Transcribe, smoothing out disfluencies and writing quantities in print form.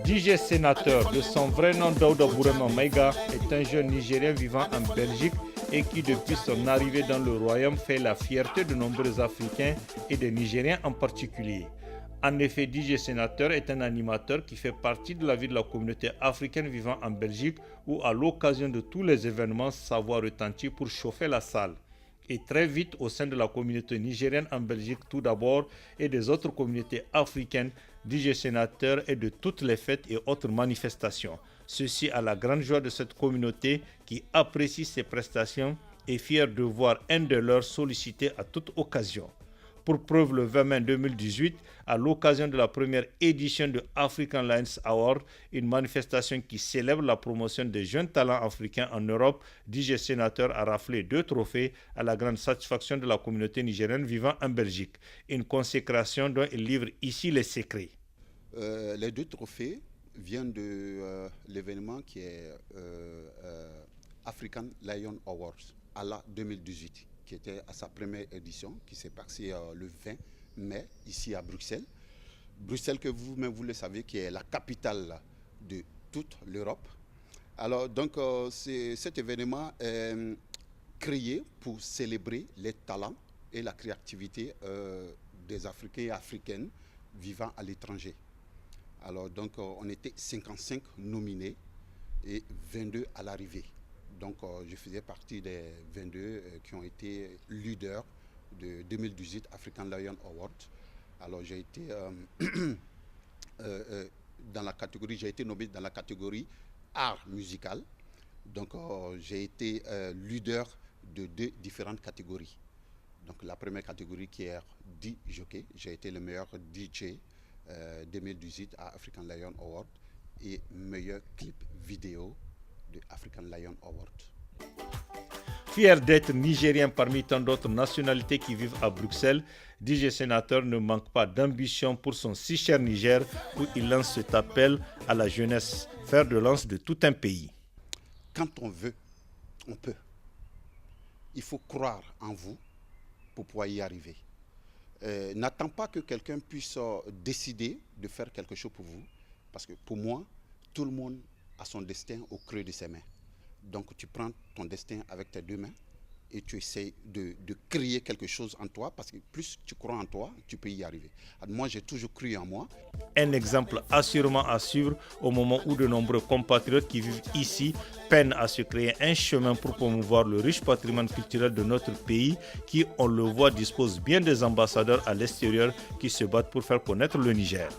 DJ Sénateur, de son vrai nom Daouda Bourema Maïga, est un jeune Nigérien vivant en Belgique et qui depuis son arrivée dans le royaume fait la fierté de nombreux Africains et des Nigériens en particulier. En effet, DJ Sénateur est un animateur qui fait partie de la vie de la communauté africaine vivant en Belgique où à l'occasion de tous les événements, sa voix retentit pour chauffer la salle. Et très vite au sein de la communauté nigérienne en Belgique tout d'abord et des autres communautés africaines, DJ Sénateur est de toutes les fêtes et autres manifestations. Ceci à la grande joie de cette communauté qui apprécie ses prestations et fière de voir un de leurs sollicité à toute occasion. Pour preuve, le 20 mai 2018, à l'occasion de la première édition de African Lions Award, une manifestation qui célèbre la promotion des jeunes talents africains en Europe, DJ Sénateur a raflé 2 trophées à la grande satisfaction de la communauté nigérienne vivant en Belgique. Une consécration dont il livre ici les secrets. Les 2 trophées viennent de l'événement qui est African Lion Awards à la 2018. Qui était à sa première édition, qui s'est passée le 20 mai, ici à Bruxelles. Bruxelles que vous-même, vous le savez, qui est la capitale de toute l'Europe. Alors, donc, cet événement est créé pour célébrer les talents et la créativité des Africains et Africaines vivant à l'étranger. Alors, donc, on était 55 nominés et 22 à l'arrivée. Donc, je faisais partie des 22 qui ont été leaders de 2018 African Lion Award. Alors, j'ai été j'ai été nommé dans la catégorie art musical. Donc, j'ai été leader de 2 différentes catégories. Donc, la première catégorie qui est DJ, j'ai été le meilleur DJ 2018 à African Lion Award et meilleur clip vidéo de African Lion Award. Fier d'être nigérien parmi tant d'autres nationalités qui vivent à Bruxelles, DJ Sénateur ne manque pas d'ambition pour son si cher Niger où il lance cet appel à la jeunesse, fer de lance de tout un pays. Quand on veut, on peut. Il faut croire en vous pour pouvoir y arriver. N'attends pas que quelqu'un puisse décider de faire quelque chose pour vous, parce que pour moi, tout le monde à son destin au creux de ses mains. Donc tu prends ton destin avec tes 2 mains et tu essaies de créer quelque chose en toi parce que plus tu crois en toi, tu peux y arriver. Alors, moi, j'ai toujours cru en moi. Un exemple assurément à suivre au moment où de nombreux compatriotes qui vivent ici peinent à se créer un chemin pour promouvoir le riche patrimoine culturel de notre pays qui, on le voit, dispose bien des ambassadeurs à l'extérieur qui se battent pour faire connaître le Niger.